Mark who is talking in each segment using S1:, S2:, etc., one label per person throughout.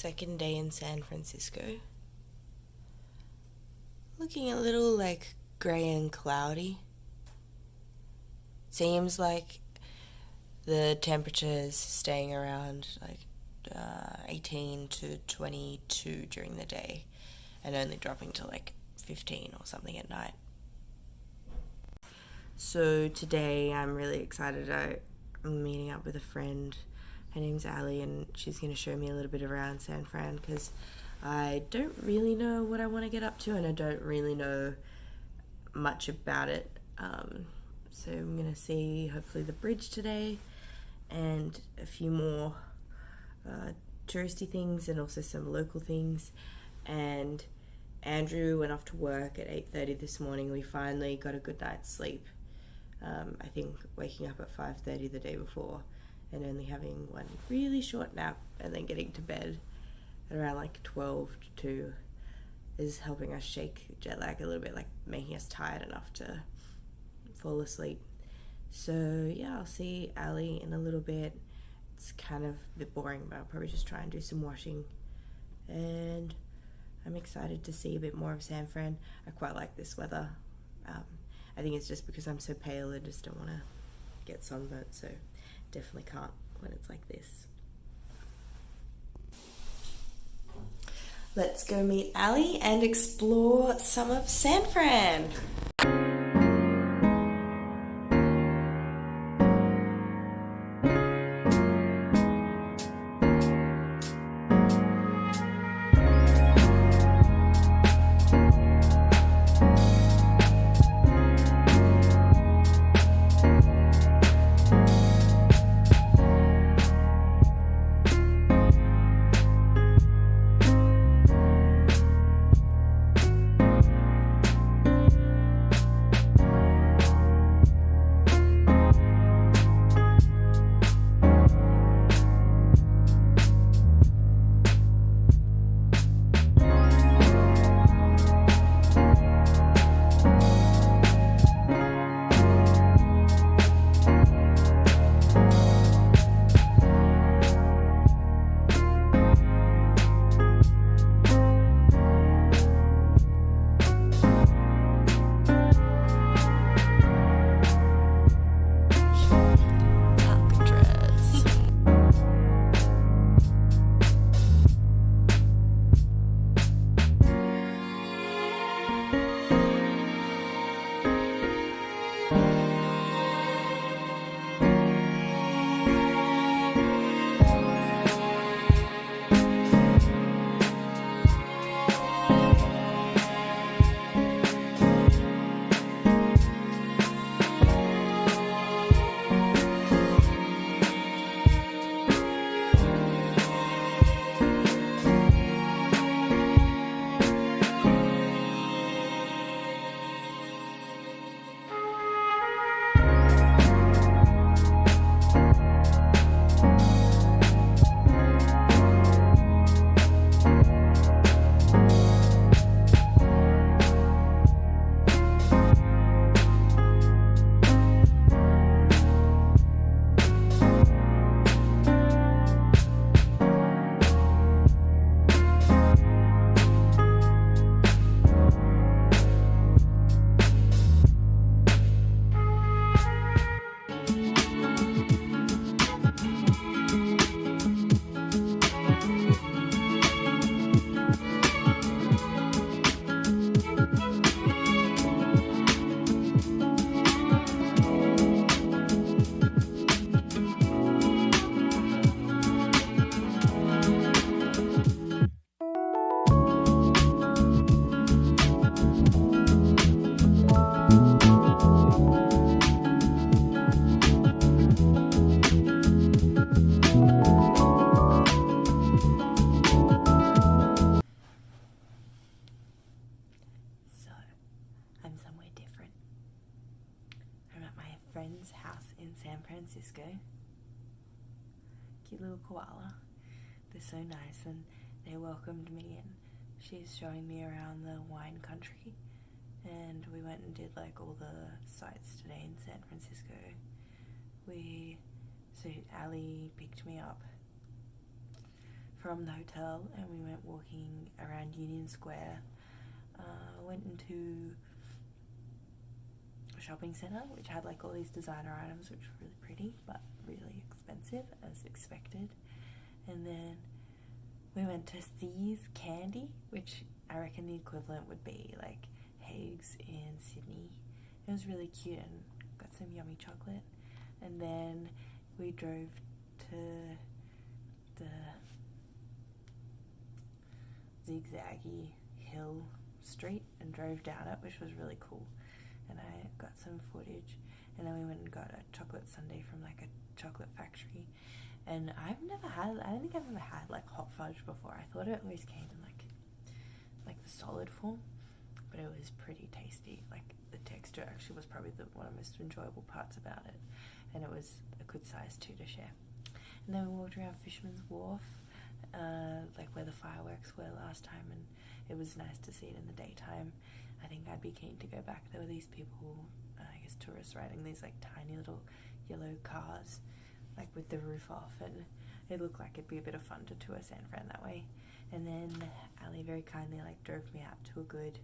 S1: Second day in San Francisco. Looking a little like grey and cloudy. Seems like the temperature is staying around like 18 to 22 during the day and only dropping to like 15 or something at night. So today I'm really excited. I'm meeting up with a friend. Her name's Ali, and she's going to show me a little bit around San Fran because I don't really know what I want to get up to and I don't really know much about it. So I'm going to see hopefully the bridge today and a few more touristy things and also some local things. And Andrew went off to work at 8:30 this morning. We finally got a good night's sleep. I think waking up at 5:30 the day before and only having one really short nap and then getting to bed at around like 12 to 2 is helping us shake jet lag a little bit, like making us tired enough to fall asleep. So yeah, I'll see Ali in a little bit. It's kind of a bit boring, but I'll probably just try and do some washing. And I'm excited to see a bit more of San Fran. I quite like this weather. I think it's just because I'm so pale, I just don't want to get sunburnt, so definitely can't when it's like this. Let's go meet Ali and explore some of San Fran. Friend's house in San Francisco. Cute little koala. They're so nice and they welcomed me and she's showing me around the wine country, and we went and did like all the sites today in San Francisco. So Ali picked me up from the hotel and we went walking around Union Square. Went into a shopping centre which had like all these designer items which were really pretty but really expensive as expected. And then we went to See's Candy, which I reckon the equivalent would be like Hague's in Sydney. It was really cute and got some yummy chocolate. And then we drove to the zigzaggy hill street and drove down it, which was really cool. And I got some footage. And then we went and got a chocolate sundae from like a chocolate factory. And I don't think I've ever had like hot fudge before. I thought it always came in like the solid form, but it was pretty tasty. Like the texture actually was probably one of the most enjoyable parts about it, and it was a good size too to share. And then we walked around Fisherman's Wharf, like where the fireworks were last time, and it was nice to see it in the daytime. I think I'd be keen to go back. There were these people, I guess tourists, riding these like tiny little yellow cars, like with the roof off, and it looked like it'd be a bit of fun to tour San Fran that way. And then Ali very kindly like drove me out to a good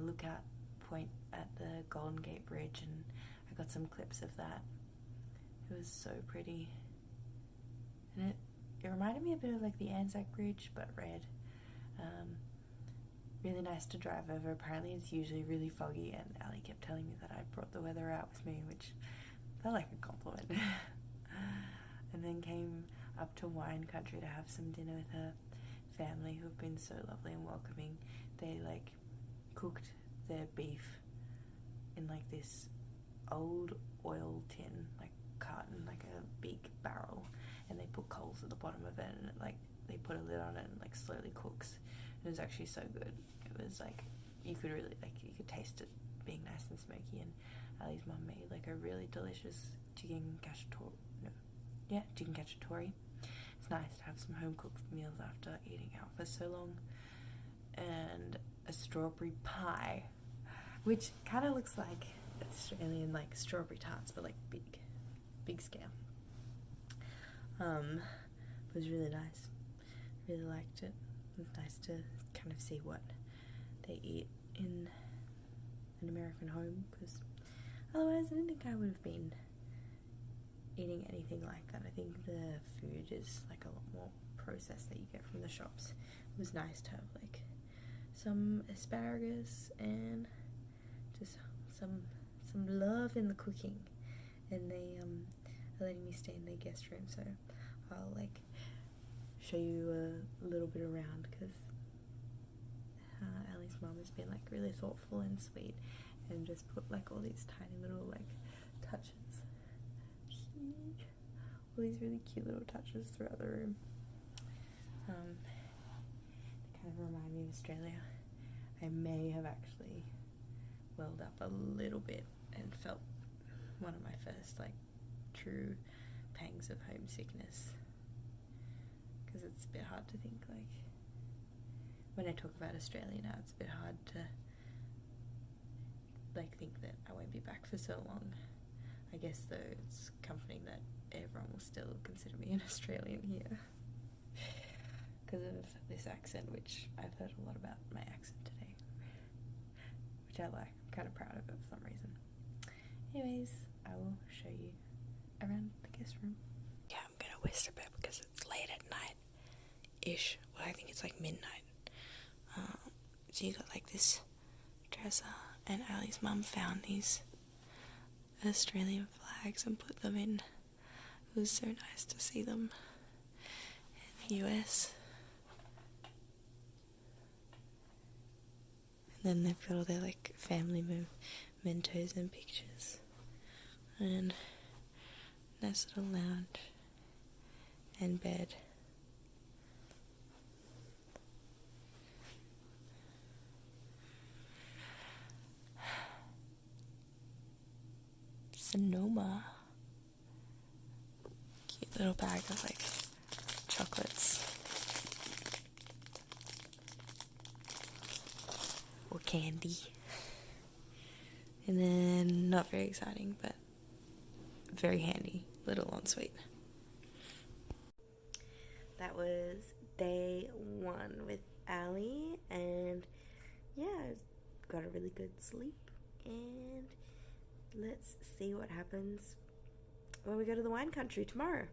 S1: lookout point at the Golden Gate Bridge, and I got some clips of that. It was so pretty, and it reminded me a bit of like the Anzac Bridge but red. Really nice to drive over. Apparently it's usually really foggy, and Ali kept telling me that I brought the weather out with me, which felt like a compliment. And then came up to wine country to have some dinner with her family, who have been so lovely and welcoming. They like cooked their beef in like this old oil tin, like carton, like a big barrel, and they put coals at the bottom of it, and like they put a lid on it and like slowly cooks. It was actually so good. It was like you could taste it being nice and smoky. And Ali's mum made like a really delicious chicken cacciatore. It's nice to have some home cooked meals after eating out for so long. And a strawberry pie, which kind of looks like Australian like strawberry tarts, but like big scale. It was really nice. Really liked it. It was nice to kind of see what they eat in an American home, because otherwise I didn't think I would have been eating anything like that. I think the food is like a lot more processed that you get from the shops. It was nice to have like some asparagus and just some love in the cooking. And they are letting me stay in their guest room, so I'll like show you a little bit around, because Ali's mum has been like really thoughtful and sweet and just put like all these tiny little like touches, all these really cute little touches throughout the room. They kind of remind me of Australia. I may have actually welled up a little bit and felt one of my first like true pangs of homesickness, because it's a bit hard to think like when I talk about Australia now, it's a bit hard to like think that I won't be back for so long. I guess though it's comforting that everyone will still consider me an Australian here because of this accent, which I've heard a lot about my accent today, which I like. I'm kind of proud of it for some reason. Anyways, I will show you around the guest room. Yeah, I'm gonna whisper a bit because it's late at night-ish. Well, I think it's like midnight. So you got like this dresser, and Ali's mum found these Australian flags and put them in. It was so nice to see them in the US. And then they've got all their like family mementos and pictures, and nice little lounge and bed. Sonoma. Cute little bag of like chocolates or candy. And then not very exciting, but very handy little ensuite. That was one with Ali, and yeah, I got a really good sleep, and let's see what happens when we go to the wine country tomorrow.